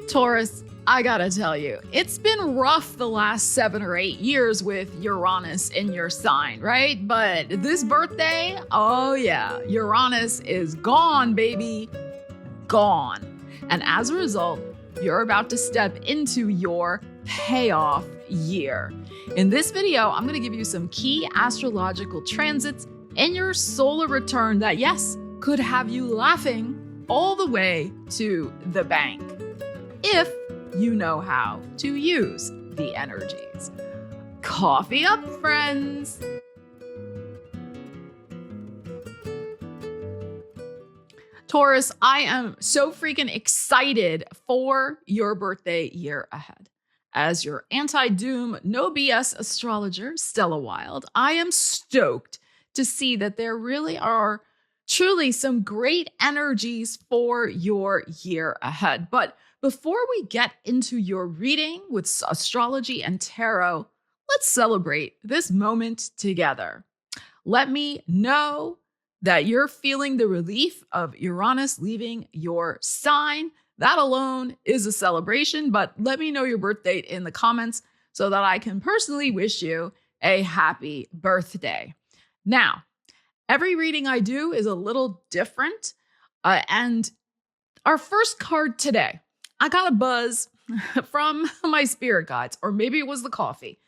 Taurus, I gotta tell you, it's been rough the last 7 or 8 years with Uranus in your sign, right? But this birthday, oh yeah, Uranus is gone, baby. Gone. And as a result, you're about to step into your payoff year. In this video, I'm gonna give you some key astrological transits in your solar return that, yes, could have you laughing all the way to the bank, if you know how to use the energies. Coffee up, friends. Taurus, I am so freaking excited for your birthday year ahead. As your anti-doom, no BS astrologer, Stella Wilde, I am stoked to see that there really are truly some great energies for your year ahead. But before we get into your reading with astrology and tarot, let's celebrate this moment together. Let me know that you're feeling the relief of Uranus leaving your sign. That alone is a celebration, but let me know your birth date in the comments so that I can personally wish you a happy birthday. Now, every reading I do is a little different, and our first card today, I got a buzz from my spirit guides, or maybe it was the coffee,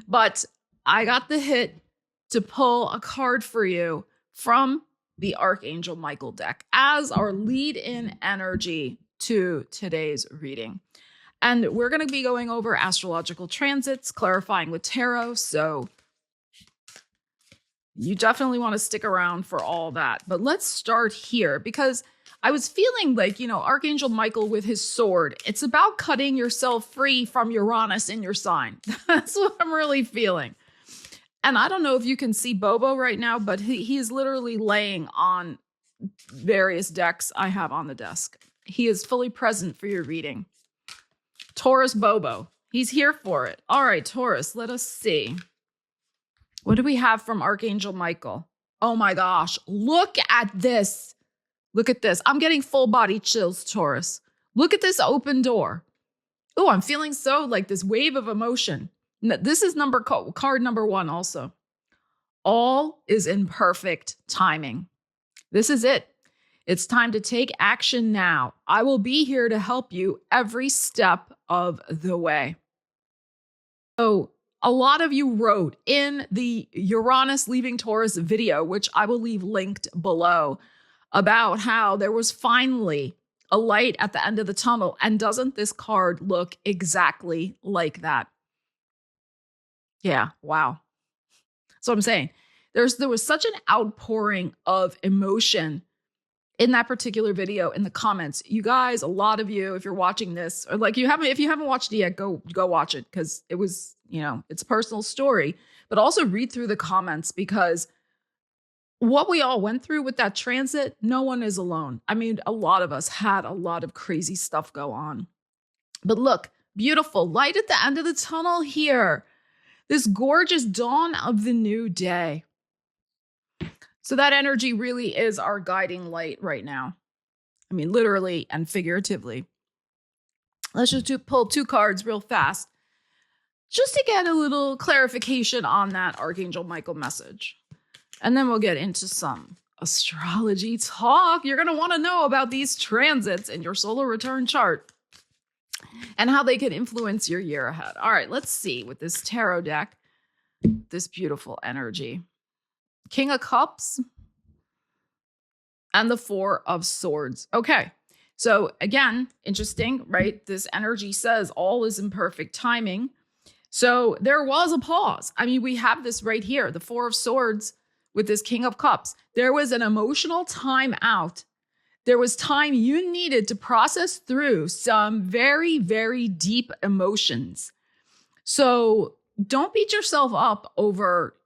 but I got the hit to pull a card for you from the Archangel Michael deck as our lead-in energy to today's reading. And we're going to be going over astrological transits, clarifying with tarot, so you definitely want to stick around for all that. But let's start here because I was feeling like, Archangel Michael with his sword, it's about cutting yourself free from Uranus in your sign. That's what I'm really feeling. And I don't know if you can see Bobo right now, but he is literally laying on various decks I have on the desk. He is fully present for your reading. Taurus Bobo, he's here for it. All right, Taurus, let us see. What do we have from Archangel Michael? Oh my gosh, look at this. Look at this. I'm getting full body chills, Taurus. Look at this open door. Oh, I'm feeling so like this wave of emotion. This is card number 1 also. All is in perfect timing. This is it. It's time to take action now. I will be here to help you every step of the way. So a lot of you wrote in the Uranus leaving Taurus video, which I will leave linked below, about how there was finally a light at the end of the tunnel. And doesn't this card look exactly like that? Yeah, wow. So I'm saying there was such an outpouring of emotion in that particular video in the comments. You guys, a lot of you, if you're watching this, or if you haven't watched it yet, go watch it because it was, it's a personal story, but also read through the comments because what we all went through with that transit, no one is alone. I mean, a lot of us had a lot of crazy stuff go on. But look, beautiful light at the end of the tunnel here. This gorgeous dawn of the new day. So that energy really is our guiding light right now. I mean, literally and figuratively. Let's just pull 2 cards real fast, just to get a little clarification on that Archangel Michael message. And then we'll get into some astrology talk. You're going to want to know about these transits in your solar return chart and how they can influence your year ahead. All right, let's see with this tarot deck, this beautiful energy. King of Cups and the 4 of Swords. Okay, so again, interesting, right? This energy says all is in perfect timing. So there was a pause. I mean, we have this right here, the 4 of Swords with this King of Cups. There was an emotional time out. There was time you needed to process through some very, very deep emotions. So don't beat yourself up over,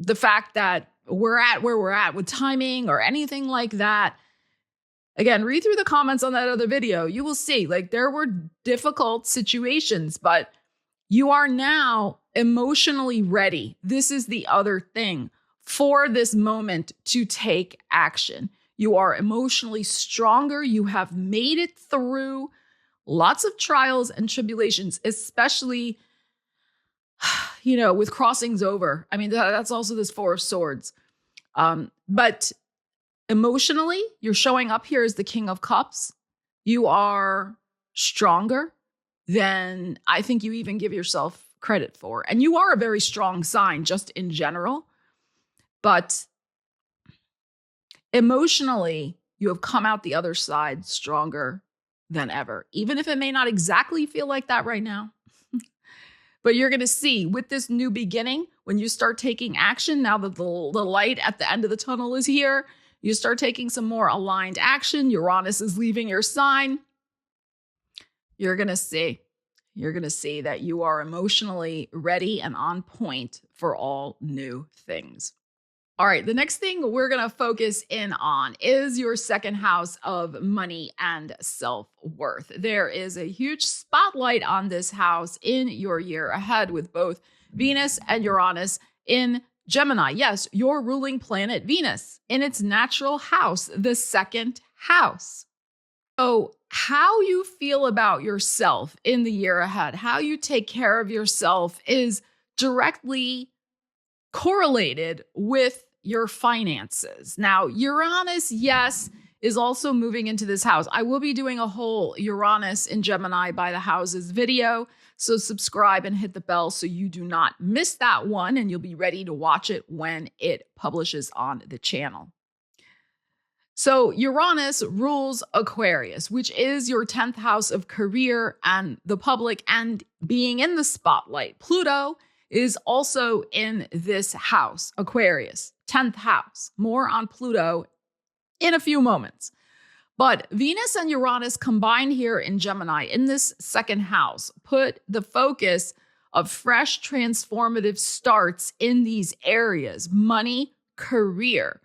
the fact that we're at where we're at with timing or anything like that. Again, read through the comments on that other video. You will see there were difficult situations, but you are now emotionally ready. This is the other thing for this moment to take action. You are emotionally stronger. You have made it through Lots of trials and tribulations, especially, with crossings over. I mean, that's also this Four of Swords. But emotionally, you're showing up here as the King of Cups. You are stronger than I think you even give yourself credit for. And you are a very strong sign just in general. But emotionally, you have come out the other side stronger than ever, even if it may not exactly feel like that right now. But you're going to see with this new beginning, when you start taking action, now that the light at the end of the tunnel is here, you start taking some more aligned action. Uranus is leaving your sign. You're going to see that you are emotionally ready and on point for all new things. All right, the next thing we're going to focus in on is your second house of money and self-worth. There is a huge spotlight on this house in your year ahead with both Venus and Uranus in Gemini. Yes, your ruling planet Venus in its natural house, the second house. So how you feel about yourself in the year ahead, how you take care of yourself is directly correlated with your finances. Now, Uranus, yes, is also moving into this house. I will be doing a whole Uranus in Gemini by the houses video. So subscribe and hit the bell so you do not miss that one, and you'll be ready to watch it when it publishes on the channel. So Uranus rules Aquarius, which is your 10th house of career and the public and being in the spotlight. Pluto is also in this house, Aquarius, 10th house. More on Pluto in a few moments. But Venus and Uranus combined here in Gemini in this second house put the focus of fresh transformative starts in these areas, money, career.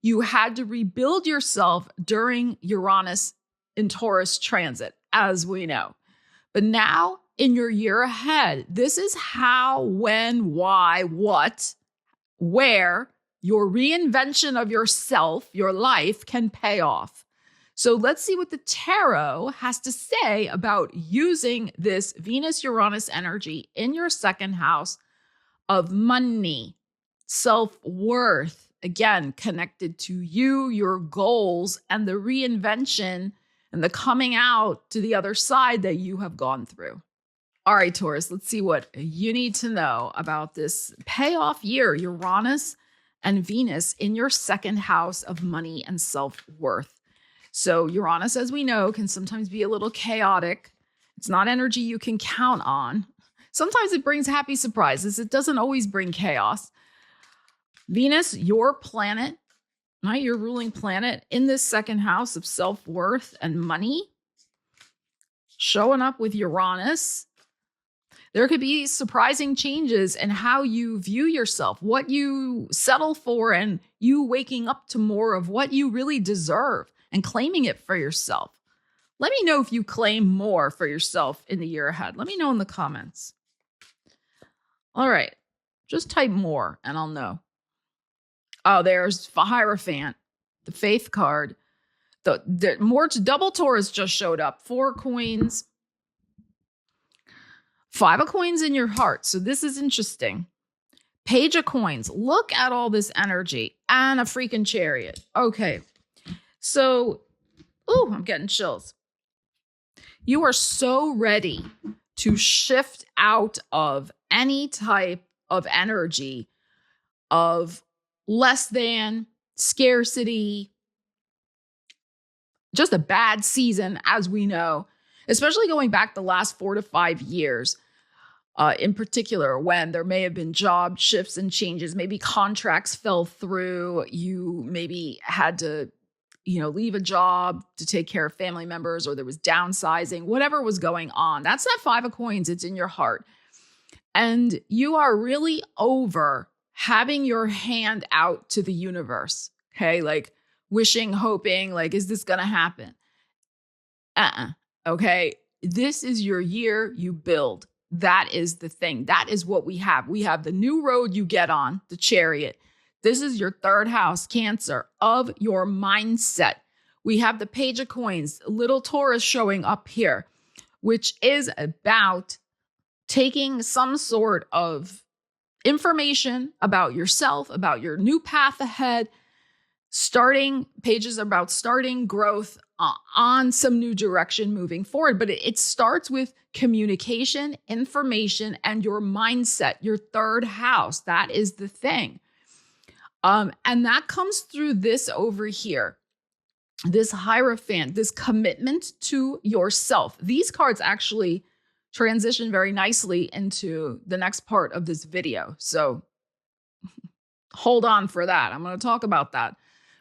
You had to rebuild yourself during Uranus in Taurus transit, as we know. But now in your year ahead, this is how, when, why, what, where your reinvention of yourself, your life can pay off. So let's see what the tarot has to say about using this Venus-Uranus energy in your second house of money, self-worth, again, connected to you, your goals, and the reinvention and the coming out to the other side that you have gone through. All right, Taurus, let's see what you need to know about this payoff year, Uranus and Venus in your second house of money and self-worth. So Uranus, as we know, can sometimes be a little chaotic. It's not energy you can count on. Sometimes it brings happy surprises. It doesn't always bring chaos. Venus, your planet, right? Your ruling planet in this second house of self-worth and money, showing up with Uranus. There could be surprising changes in how you view yourself, what you settle for, and you waking up to more of what you really deserve and claiming it for yourself. Let me know if you claim more for yourself in the year ahead. Let me know in the comments. All right, just type more and I'll know. Oh, there's Hierophant, the faith card. The more to double Taurus just showed up. 4 coins. 5 of coins in your heart. So this is interesting. Page of coins. Look at all this energy. And a freaking Chariot. Okay. So, I'm getting chills. You are so ready to shift out of any type of energy of less than, scarcity, just a bad season, as we know, especially going back the last 4 to 5 years. In particular, when there may have been job shifts and changes, maybe contracts fell through, you maybe had to, leave a job to take care of family members, or there was downsizing, whatever was going on. That's that 5 of coins. It's in your heart. And you are really over having your hand out to the universe. Okay. Like wishing, hoping, like, is this going to happen? Okay. This is your year. You build. That is the thing. That is what we have. We have the new road you get on, the Chariot. This is your 3rd house, Cancer, of your mindset. We have the Page of Coins, little Taurus showing up here. which is about taking some sort of information about yourself, about your new path ahead, pages about starting growth on some new direction moving forward. But it starts with communication, information, and your mindset, your third house. That is the thing. And that comes through this over here, this Hierophant, this commitment to yourself. These cards actually transition very nicely into the next part of this video. So hold on for that. I'm going to talk about that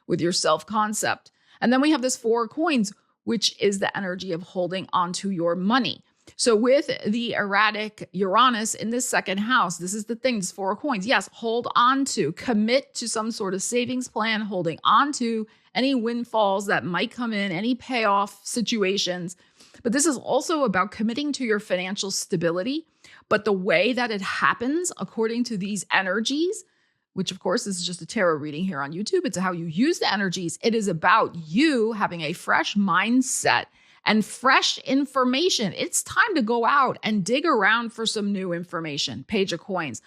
with your self-concept. And then we have this Four of Coins, which is the energy of holding onto your money. So with the erratic Uranus in this second house, this is the thing, this Four of Coins. Yes, hold on to, commit to some sort of savings plan, holding on to any windfalls that might come in, any payoff situations. But this is also about committing to your financial stability. But the way that it happens, according to these energies, which of course is just a tarot reading here on YouTube, it's how you use the energies. It is about you having a fresh mindset and fresh information. It's time to go out and dig around for some new information. Page of Coins,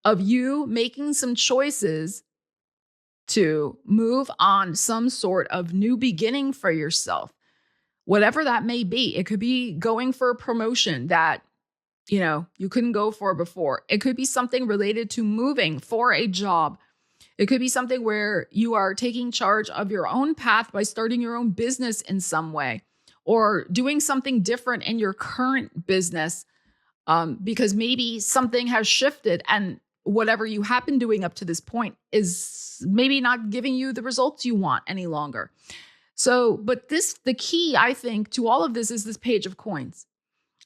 of you making some choices to move on some sort of new beginning for yourself. Whatever that may be. It could be going for a promotion that, you couldn't go for before. It could be something related to moving for a job. It could be something where you are taking charge of your own path by starting your own business in some way, or doing something different in your current business because maybe something has shifted and whatever you have been doing up to this point is maybe not giving you the results you want any longer. So, but the key, I think, to all of this is this Page of Coins,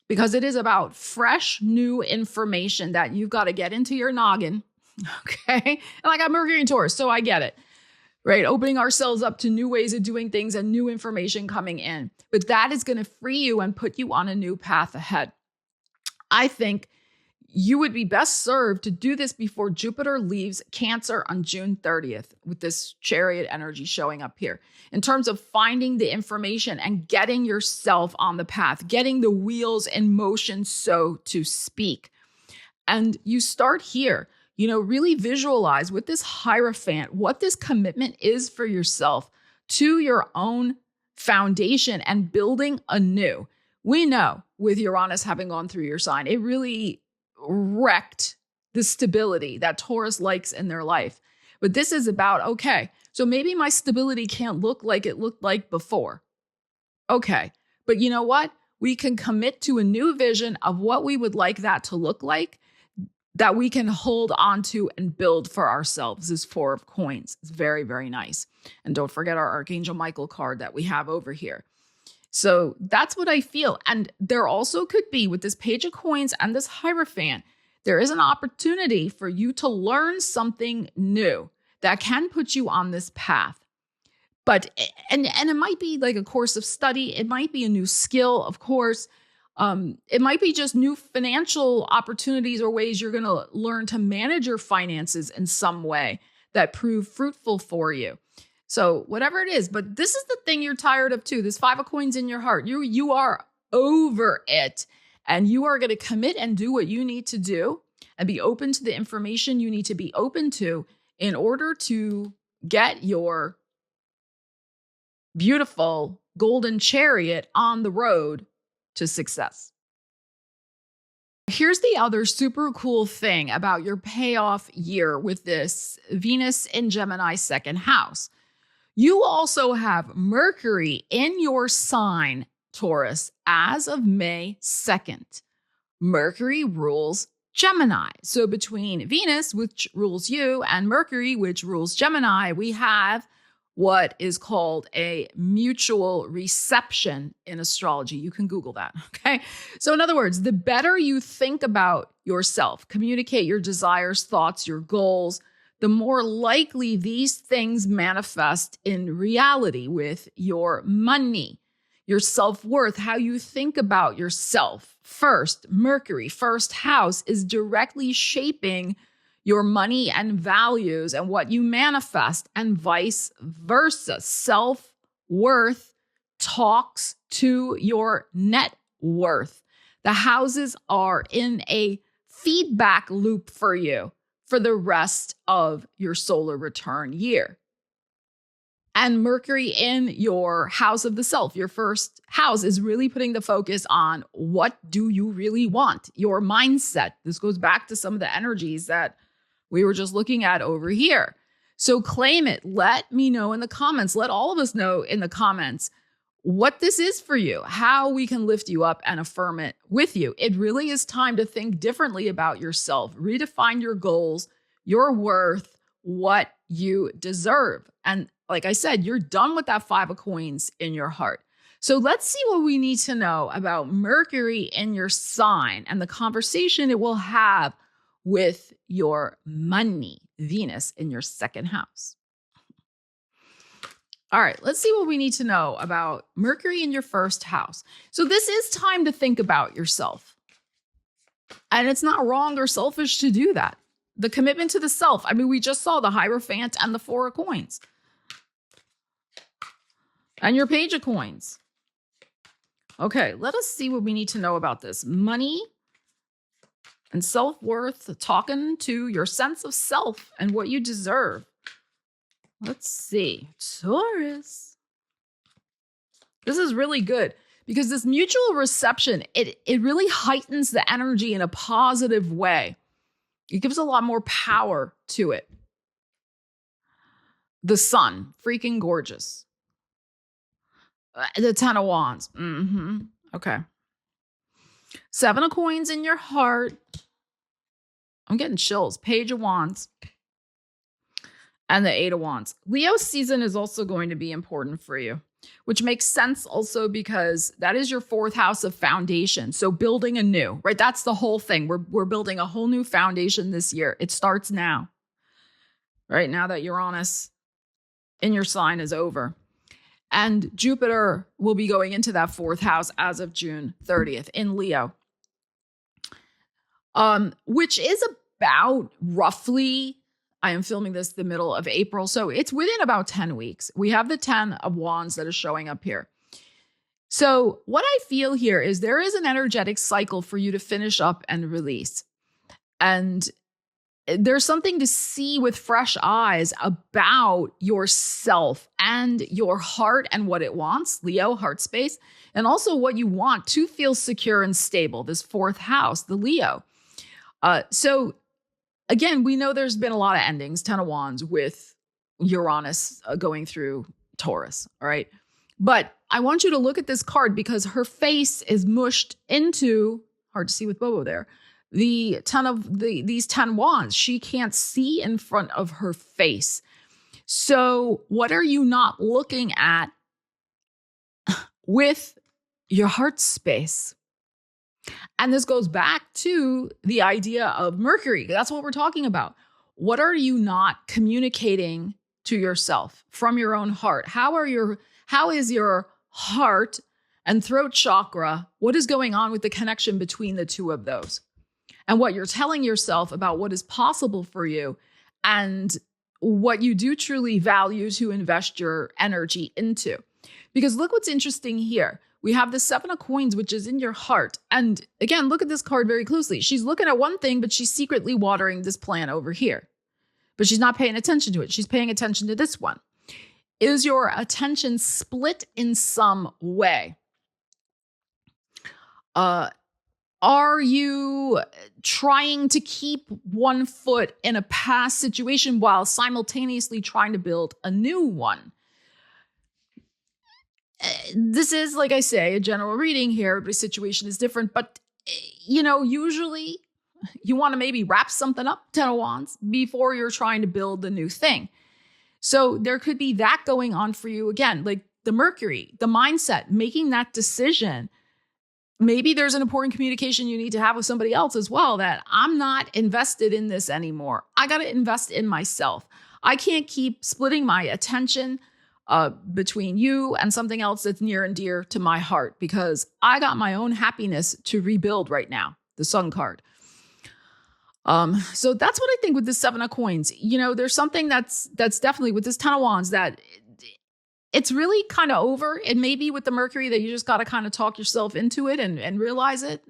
because it is about fresh, new information that you've got to get into your noggin. Okay. And like I'm Mercury and Taurus, so I get it, right? Opening ourselves up to new ways of doing things and new information coming in. But that is going to free you and put you on a new path ahead. I think you would be best served to do this before Jupiter leaves Cancer on June 30th with this Chariot energy showing up here in terms of finding the information and getting yourself on the path, getting the wheels in motion, so to speak. And you start here, really visualize with this Hierophant what this commitment is for yourself to your own foundation and building anew. We know with Uranus having gone through your sign, it really wrecked the stability that Taurus likes in their life. But this is about, okay, so maybe my stability can't look like it looked like before. Okay, but you know what? We can commit to a new vision of what we would like that to look like, that we can hold on to and build for ourselves. This Four of Coins. It's very, very nice. And don't forget our Archangel Michael card that we have over here. So that's what I feel. And there also could be, with this Page of Coins and this Hierophant, there is an opportunity for you to learn something new that can put you on this path. But, and it might be like a course of study. It might be a new skill, of course. It might be just new financial opportunities or ways you're going to learn to manage your finances in some way that prove fruitful for you. So whatever it is, but this is the thing you're tired of too. This Five of Coins in your heart. You are over it, and you are going to commit and do what you need to do and be open to the information you need to be open to in order to get your beautiful golden chariot on the road to success. Here's the other super cool thing about your payoff year with this Venus in Gemini second house. You also have Mercury in your sign, Taurus, as of May 2nd. Mercury rules Gemini. So between Venus, which rules you, and Mercury, which rules Gemini, we have what is called a mutual reception in astrology. You can Google that, okay? So in other words, the better you think about yourself, communicate your desires, thoughts, your goals, the more likely these things manifest in reality with your money, your self-worth, how you think about yourself. First, Mercury, first house, is directly shaping your money and values and what you manifest, and vice versa. Self-worth talks to your net self-worth. The houses are in a feedback loop for you for the rest of your solar return year. And Mercury in your house of the self, your first house, is really putting the focus on what do you really want, your mindset. This goes back to some of the energies that we were just looking at over here. So claim it. Let me know in the comments. Let all of us know in the comments what this is for you, how we can lift you up and affirm it with you. It really is time to think differently about yourself, redefine your goals, your worth, what you deserve. And like I said, you're done with that 5 of coins in your heart. So let's see what we need to know about Mercury in your sign and the conversation it will have with your money, Venus in your second house. All right, let's see what we need to know about Mercury in your first house. So this is time to think about yourself. And it's not wrong or selfish to do that. The commitment to the self. I mean, we just saw the Hierophant and the 4 of coins. And your Page of coins. Okay, let us see what we need to know about this. Money and self-worth, talking to your sense of self and what you deserve. Let's see. Taurus. This is really good because this mutual reception, it really heightens the energy in a positive way. It gives a lot more power to it. The Sun, freaking gorgeous. The 10 of Wands. Okay. 7 of coins in your heart. I'm getting chills. Page of Wands. And the 8 of Wands. Leo season is also going to be important for you, which makes sense also because that is your 4th house of foundation. So building anew, right? That's the whole thing. We're building a whole new foundation this year. It starts now, right? Now that Uranus in your sign is over. And Jupiter will be going into that 4th house as of June 30th in Leo, which is about roughly, I am filming this the middle of April, so it's within about 10 weeks. We have the 10 of Wands that is showing up here. So what I feel here is there is an energetic cycle for you to finish up and release. And there's something to see with fresh eyes about yourself and your heart and what it wants, Leo, heart space, and also what you want to feel secure and stable, this 4th house, the Leo. So again, we know there's been a lot of endings, 10 of Wands with Uranus going through Taurus, all right? But I want you to look at this card because her face is mushed into, hard to see with Bobo there, the 10 of these 10 wands. She can't see in front of her face. So what are you not looking at with your heart space? And this goes back to the idea of Mercury. That's what we're talking about. What are you not communicating to yourself from your own heart? How is your heart and throat chakra? What is going on with the connection between the two of those? And what you're telling yourself about what is possible for you and what you do truly value to invest your energy into. Because look what's interesting here. We have the 7 of coins, which is in your heart. And again, look at this card very closely. She's looking at one thing, but she's secretly watering this plant over here. But she's not paying attention to it. She's paying attention to this one. Is your attention split in some way? Are you trying to keep one foot in a past situation while simultaneously trying to build a new one? This is, like I say, a general reading here. Everybody's situation is different, but usually you want to maybe wrap something up, 10 of Wands, before you're trying to build the new thing. So there could be that going on for you again, like the Mercury, the mindset, making that decision. Maybe there's an important communication you need to have with somebody else as well, that I'm not invested in this anymore. I got to invest in myself. I can't keep splitting my attention between you and something else that's near and dear to my heart because I got my own happiness to rebuild right now, the Sun card. So that's what I think with the 7 of coins. There's something that's definitely with this 10 of Wands that it's really kind of over. It may be with the Mercury that you just got to kind of talk yourself into it and realize it.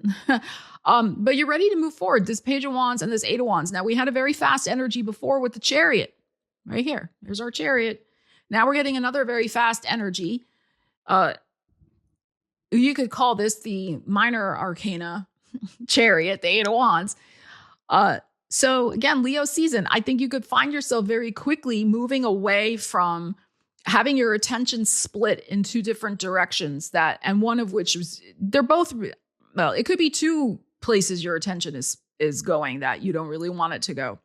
But you're ready to move forward. This Page of Wands and this Eight of Wands. Now, we had a very fast energy before with the Chariot right here. Here's our Chariot. Now we're getting another very fast energy. You could call this the minor arcana Chariot, the Eight of Wands. So again, Leo season, I think you could find yourself very quickly moving away from having your attention split in two different directions, and one of which was, they're both, well, it could be two places your attention is going that you don't really want it to go.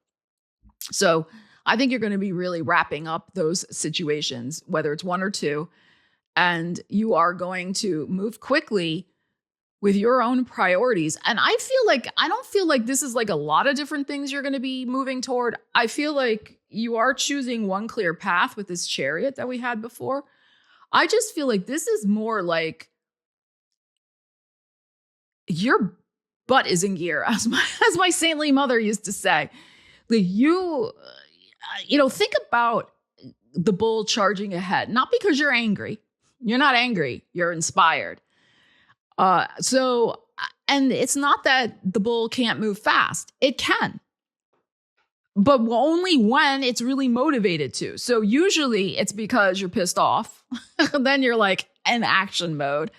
So I think you're going to be really wrapping up those situations, whether it's one or two, and you are going to move quickly with your own priorities. And I don't feel like this is like a lot of different things you're going to be moving toward. I feel like you are choosing one clear path with this Chariot that we had before. I just feel like this is more like your butt is in gear, as my saintly mother used to say. Like think about the bull charging ahead, not because you're angry. You're not angry. You're inspired. And it's not that the bull can't move fast. It can, but only when it's really motivated to. So usually it's because you're pissed off. Then you're like in action mode.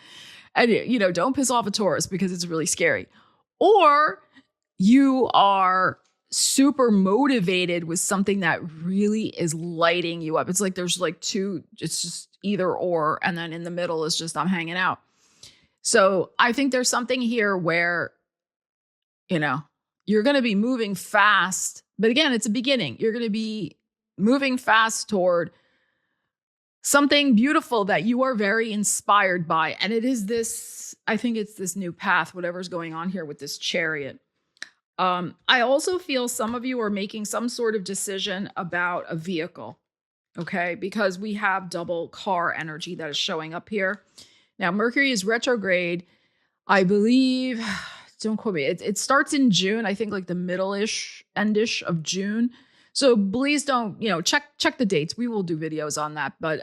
And, don't piss off a Taurus because it's really scary. Or you are super motivated with something that really is lighting you up. It's like there's like two, it's just either or. And then in the middle is just I'm hanging out. So I think there's something here where, you're going to be moving fast. But again, it's a beginning. You're going to be moving fast toward something beautiful that you are very inspired by. And it is this, I think it's this new path, whatever's going on here with this Chariot. I also feel some of you are making some sort of decision about a vehicle. Okay. Because we have double car energy that is showing up here. Now, Mercury is retrograde, I believe, don't quote me, it starts in June, I think like the middle-ish, endish of June. So please don't, check the dates. We will do videos on that. But,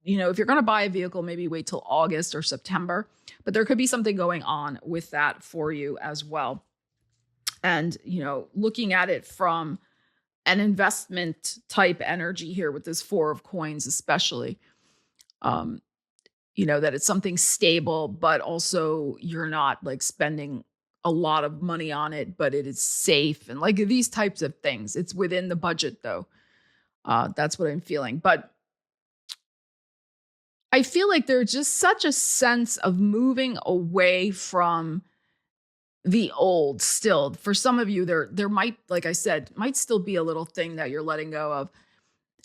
if you're going to buy a vehicle, maybe wait till August or September. But there could be something going on with that for you as well. And, looking at it from an investment type energy here with this Four of Coins especially, that it's something stable, but also you're not like spending a lot of money on it, but it is safe and like these types of things. It's within the budget though. That's what I'm feeling. But I feel like there's just such a sense of moving away from the old still. For some of you, there might, like I said, might still be a little thing that you're letting go of.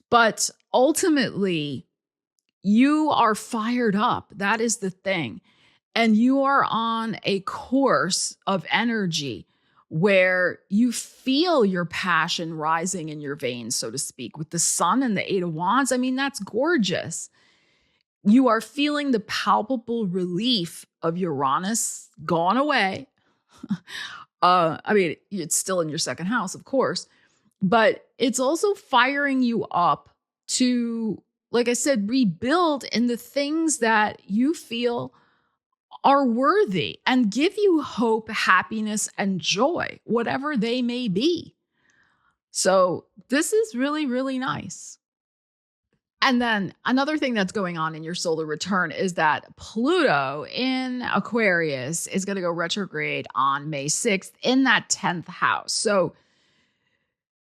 But ultimately, you are fired up. That is the thing. And you are on a course of energy where you feel your passion rising in your veins, so to speak, with the Sun and the Eight of Wands. I mean, that's gorgeous. You are feeling the palpable relief of Uranus gone away. It's still in your second house, of course, but it's also firing you up to, like I said, rebuild in the things that you feel are worthy and give you hope, happiness, and joy, whatever they may be. So this is really, really nice. And then another thing that's going on in your solar return is that Pluto in Aquarius is going to go retrograde on May 6th in that 10th house. So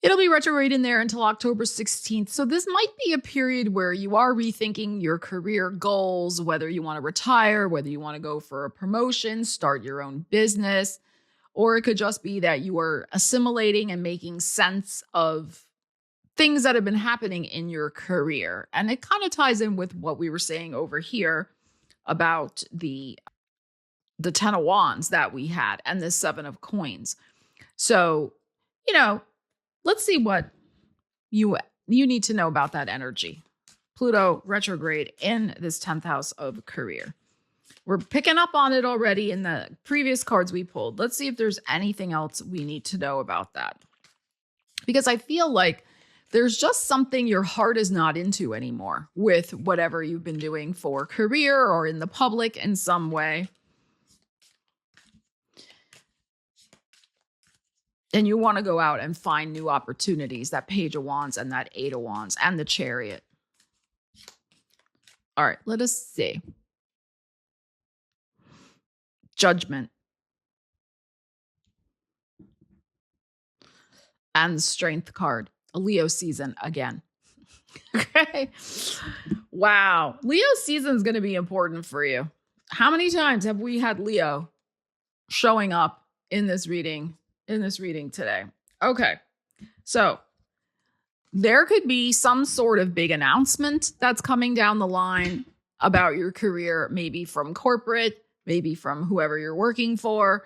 it'll be retrograde in there until October 16th. So this might be a period where you are rethinking your career goals, whether you want to retire, whether you want to go for a promotion, start your own business, or it could just be that you are assimilating and making sense of things that have been happening in your career. And it kind of ties in with what we were saying over here about the 10 of Wands that we had and the 7 of Coins. So, let's see what you need to know about that energy. Pluto retrograde in this 10th house of career. We're picking up on it already in the previous cards we pulled. Let's see if there's anything else we need to know about that. Because I feel like There's just something your heart is not into anymore with whatever you've been doing for career or in the public in some way. And you want to go out and find new opportunities, that Page of Wands and that Eight of Wands and the Chariot. All right, let us see. Judgment. And the Strength card. A Leo season again. Okay. Wow. Leo season is going to be important for you. How many times have we had Leo showing up in this reading today? Okay. So there could be some sort of big announcement that's coming down the line about your career, maybe from corporate, maybe from whoever you're working for.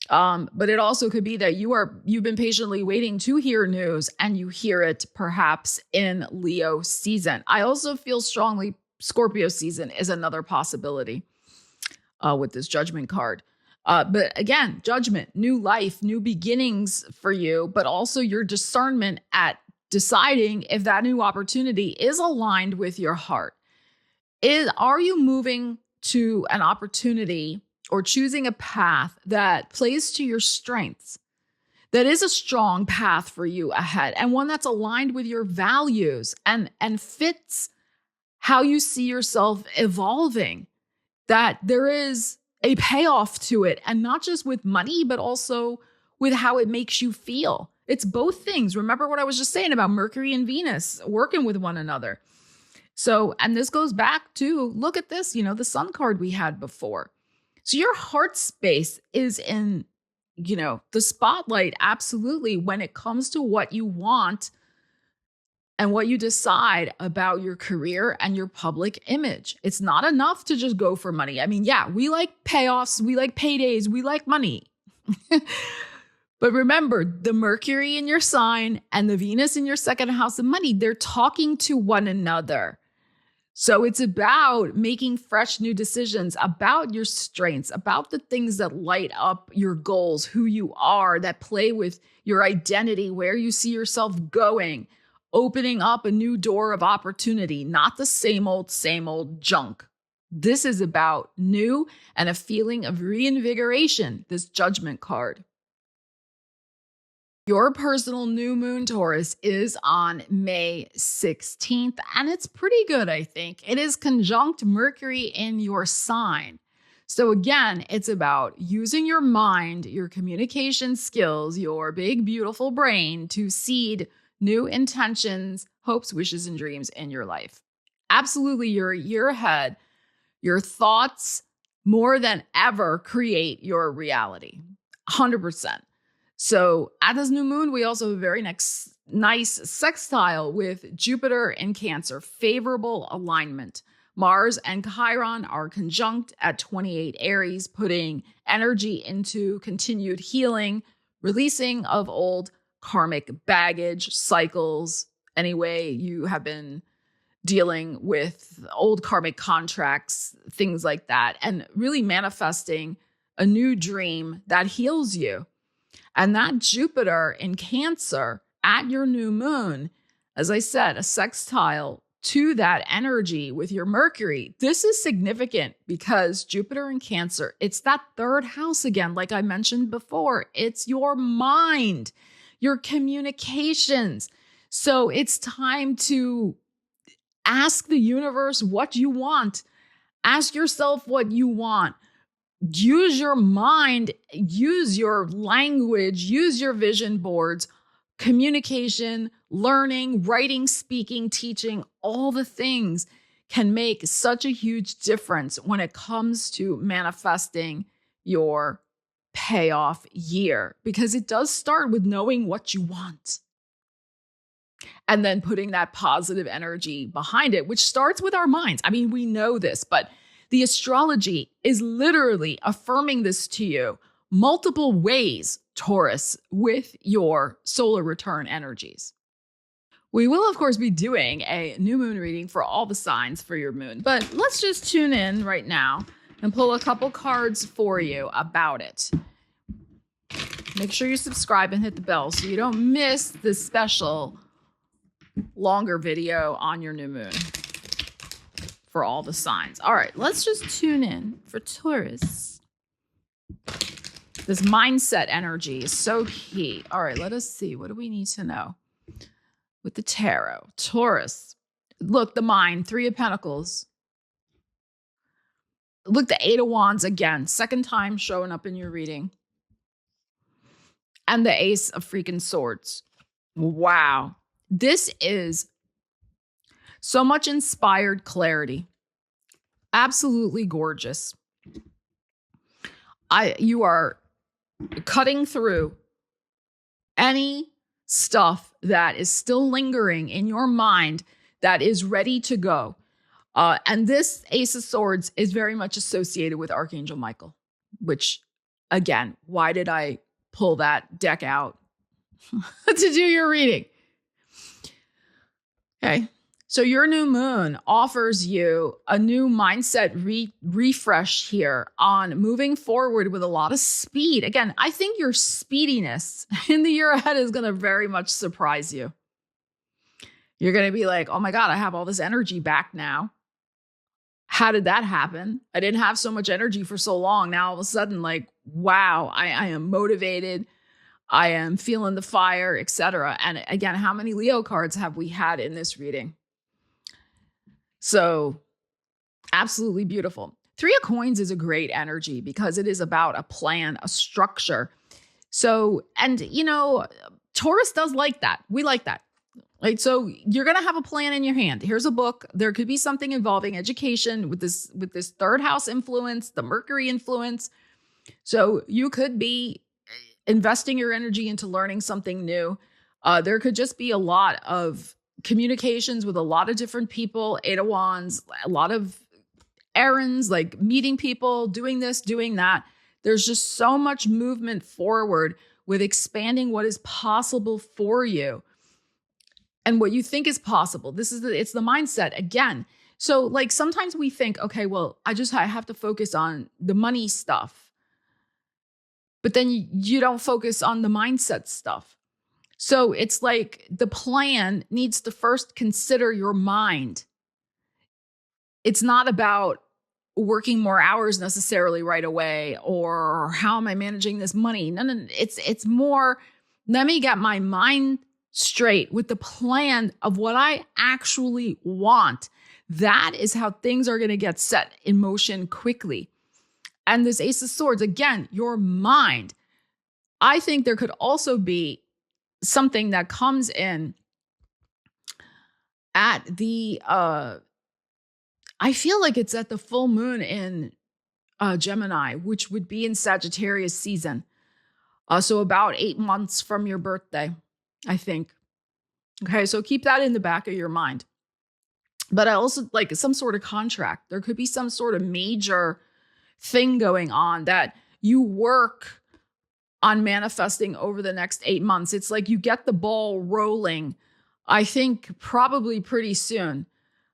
But it also could be that you've been patiently waiting to hear news and you hear it perhaps in Leo season. I also feel strongly Scorpio season is another possibility with this Judgment card. But again, judgment, new life, new beginnings for you, but also your discernment at deciding if that new opportunity is aligned with your heart. Are you moving to an opportunity or choosing a path that plays to your strengths, that is a strong path for you ahead, and one that's aligned with your values and fits how you see yourself evolving, that there is a payoff to it, and not just with money, but also with how it makes you feel. It's both things. Remember what I was just saying about Mercury and Venus working with one another. So, and this goes back to, look at this, the Sun card we had before. So your heart space is in, the spotlight, absolutely, when it comes to what you want and what you decide about your career and your public image. It's not enough to just go for money. I mean, yeah, we like payoffs, we like paydays, we like money. But remember, the Mercury in your sign and the Venus in your second house of money, they're talking to one another. So it's about making fresh new decisions about your strengths, about the things that light up your goals, who you are, that play with your identity, where you see yourself going, opening up a new door of opportunity, not the same old junk. This is about new and a feeling of reinvigoration, this Judgment card. Your personal new moon, Taurus, is on May 16th, and it's pretty good, I think. It is conjunct Mercury in your sign. So again, it's about using your mind, your communication skills, your big, beautiful brain to seed new intentions, hopes, wishes, and dreams in your life. Absolutely, you're a year ahead. Your thoughts, more than ever, create your reality. 100%. So at this new moon, we also have a very nice sextile with Jupiter in Cancer, favorable alignment. Mars and Chiron are conjunct at 28 Aries, putting energy into continued healing, releasing of old karmic baggage, cycles, any way you have been dealing with old karmic contracts, things like that, and really manifesting a new dream that heals you. And that Jupiter in Cancer at your new moon, as I said, a sextile to that energy with your Mercury. This is significant because Jupiter in Cancer, it's that third house again, like I mentioned before. It's your mind, your communications. So it's time to ask the universe what you want. Ask yourself what you want. Use your mind, use your language, use your vision boards, communication, learning, writing, speaking, teaching, all the things can make such a huge difference when it comes to manifesting your payoff year, because it does start with knowing what you want and then putting that positive energy behind it, which starts with our minds. I mean, we know this, but the astrology is literally affirming this to you multiple ways, Taurus, with your solar return energies. We will, of course, be doing a new moon reading for all the signs for your moon, but let's just tune in right now and pull a couple cards for you about it. Make sure you subscribe and hit the bell so you don't miss this special longer video on your new moon for all the signs. All right, let's just tune in for Taurus. This mindset energy is so key. All right, let us see. What do we need to know with the tarot? Taurus. Look, the mind, 3 of Pentacles. Look, the 8 of Wands again. Second time showing up in your reading. And the Ace of freaking Swords. Wow. This is so much inspired clarity. Absolutely gorgeous. You are cutting through any stuff that is still lingering in your mind that is ready to go. And this Ace of Swords is very much associated with Archangel Michael, which, again, why did I pull that deck out to do your reading? Okay. So your new moon offers you a new mindset refresh here on moving forward with a lot of speed. Again, I think your speediness in the year ahead is going to very much surprise you. You're going to be like, oh my God, I have all this energy back now. How did that happen? I didn't have so much energy for so long. Now all of a sudden, like, wow, I am motivated. I am feeling the fire, etc. And again, how many Leo cards have we had in this reading? So absolutely beautiful. 3 of Coins is a great energy because it is about a plan, a structure. So, and you know, Taurus does like that. We like that. Right? So you're going to have a plan in your hand. Here's a book. There could be something involving education with this 3rd house influence, the Mercury influence. So you could be investing your energy into learning something new. There could just be a lot of communications with a lot of different people, 8 of Wands, a lot of errands, like meeting people, doing this, doing that. There's just so much movement forward with expanding what is possible for you and what you think is possible. It's the mindset again. So like sometimes we think, okay, well, I have to focus on the money stuff, but then you don't focus on the mindset stuff. So it's like the plan needs to first consider your mind. It's not about working more hours necessarily right away or how am I managing this money? No. It's more, let me get my mind straight with the plan of what I actually want. That is how things are going to get set in motion quickly. And this Ace of Swords, again, your mind. I think there could also be something that comes in at the, I feel like it's at the full moon in Gemini, which would be in Sagittarius season. So about 8 months from your birthday, I think. Okay, so keep that in the back of your mind. But I also like some sort of contract. There could be some sort of major thing going on that you work on manifesting over the next 8 months. It's like you get the ball rolling, I think probably pretty soon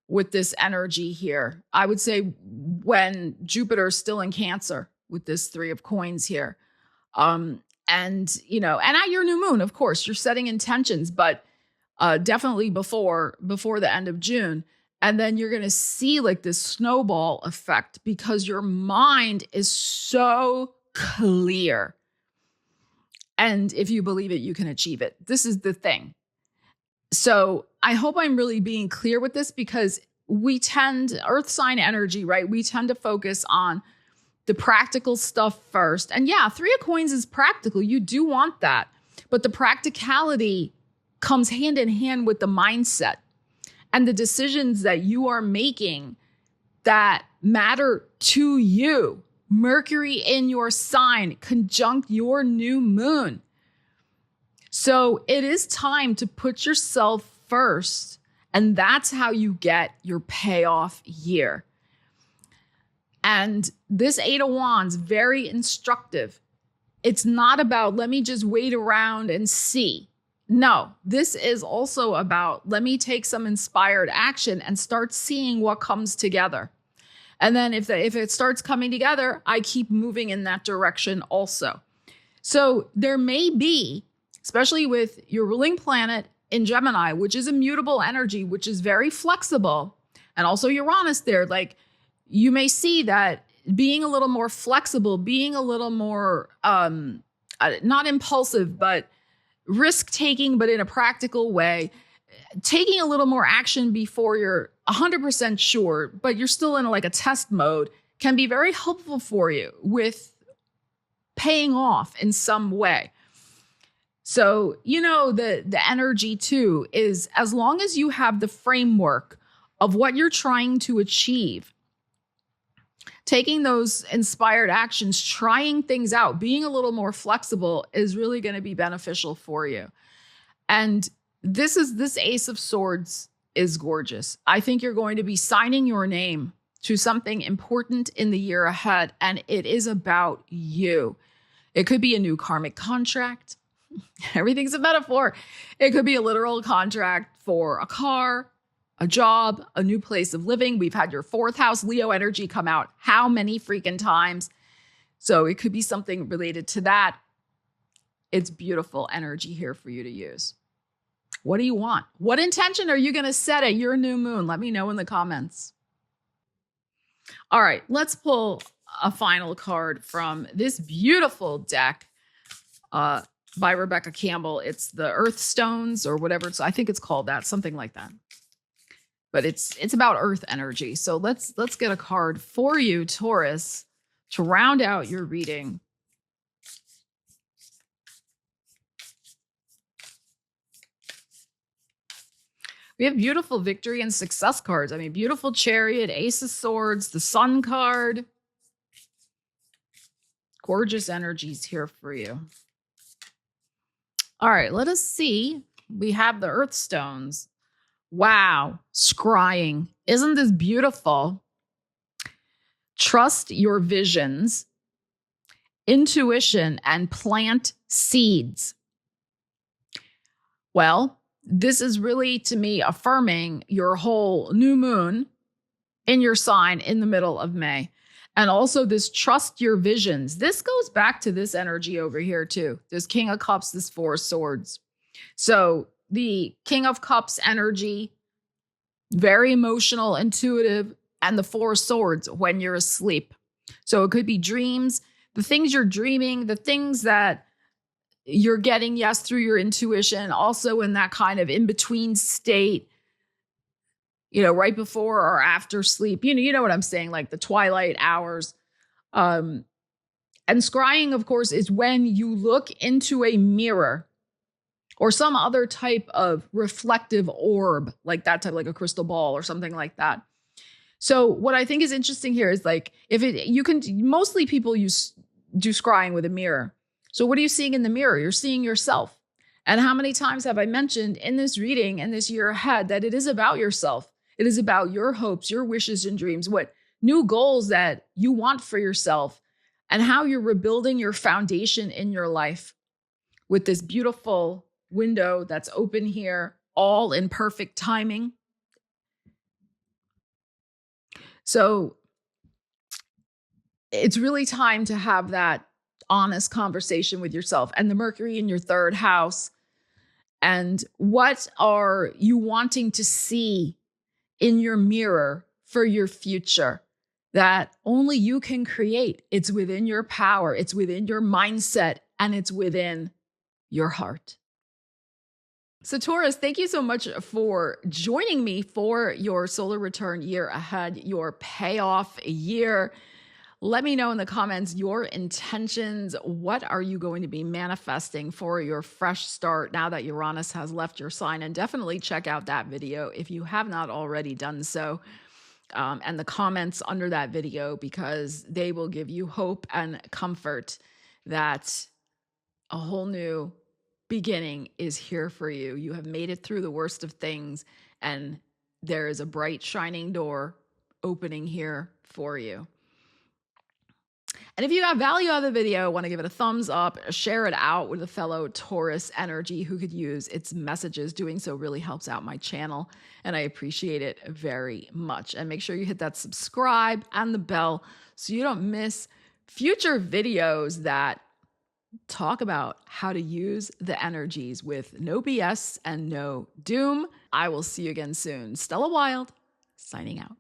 with this energy here. I would say when Jupiter's still in Cancer with this 3 of Coins here. And, you know, and at your new moon, of course, you're setting intentions, but definitely before the end of June. And then you're going to see like this snowball effect because your mind is so clear. And if you believe it, you can achieve it. This is the thing. So I hope I'm really being clear with this because we tend, earth sign energy, right? We tend to focus on the practical stuff first. And yeah, 3 of Coins is practical. You do want that. But the practicality comes hand in hand with the mindset and the decisions that you are making that matter to you. Mercury in your sign, conjunct your new moon. So it is time to put yourself first. And that's how you get your payoff year. And this 8 of Wands, very instructive. It's not about, let me just wait around and see. No, this is also about, let me take some inspired action and start seeing what comes together. And then if it starts coming together, I keep moving in that direction also. So there may be, especially with your ruling planet in Gemini, which is a mutable energy, which is very flexible, and also Uranus there, like you may see that being a little more flexible, being a little more not impulsive, but risk-taking, but in a practical way, taking a little more action before you're 100% sure, but you're still in like a test mode, can be very helpful for you with paying off in some way. So, the energy too is, as long as you have the framework of what you're trying to achieve, taking those inspired actions, trying things out, being a little more flexible is really going to be beneficial for you. And this Ace of Swords is gorgeous. I think you're going to be signing your name to something important in the year ahead, and it is about you. It could be a new karmic contract. Everything's a metaphor. It could be a literal contract for a car, a job, a new place of living. We've had your 4th house Leo energy come out how many freaking times? So it could be something related to that. It's beautiful energy here for you to use. What do you want? What intention are you going to set at your new moon? Let me know in the comments. All right, let's pull a final card from this beautiful deck by Rebecca Campbell. It's the Earth Stones or whatever. I think it's called that, something like that. But it's about earth energy. So let's get a card for you, Taurus, to round out your reading. We have beautiful victory and success cards. I mean, beautiful Chariot, Ace of Swords, the Sun card. Gorgeous energies here for you. All right, let us see. We have the Earth Stones. Wow, scrying. Isn't this beautiful? Trust your visions, intuition, and plant seeds. Well, this is really, to me, affirming your whole new moon in your sign in the middle of May. And also this trust your visions. This goes back to this energy over here too. This King of Cups, this 4 of Swords. So the King of Cups energy, very emotional, intuitive, and the 4 of Swords when you're asleep. So it could be dreams, the things you're dreaming, the things that you're getting, yes, through your intuition, also in that kind of in-between state, right before or after sleep. You know what I'm saying, like the twilight hours. And scrying, of course, is when you look into a mirror or some other type of reflective orb, like that type, like a crystal ball or something like that. So what I think is interesting here is like, mostly people do scrying with a mirror. So what are you seeing in the mirror? You're seeing yourself. And how many times have I mentioned in this reading and this year ahead that it is about yourself? It is about your hopes, your wishes and dreams, what new goals that you want for yourself, and how you're rebuilding your foundation in your life with this beautiful window that's open here, all in perfect timing. So it's really time to have that honest conversation with yourself and the Mercury in your 3rd house. And what are you wanting to see in your mirror for your future that only you can create? It's within your power. It's within your mindset, and it's within your heart. So Taurus, thank you so much for joining me for your solar return year ahead, your payoff year. Let me know in the comments your intentions. What are you going to be manifesting for your fresh start now that Uranus has left your sign? And definitely check out that video if you have not already done so. And the comments under that video, because they will give you hope and comfort that a whole new beginning is here for you. You have made it through the worst of things, and there is a bright, shining door opening here for you. And if you got value out of the video, want to give it a thumbs up, share it out with a fellow Taurus energy who could use its messages. Doing so really helps out my channel, and I appreciate it very much. And make sure you hit that subscribe and the bell so you don't miss future videos that talk about how to use the energies with no BS and no doom. I will see you again soon. Stella Wilde, signing out.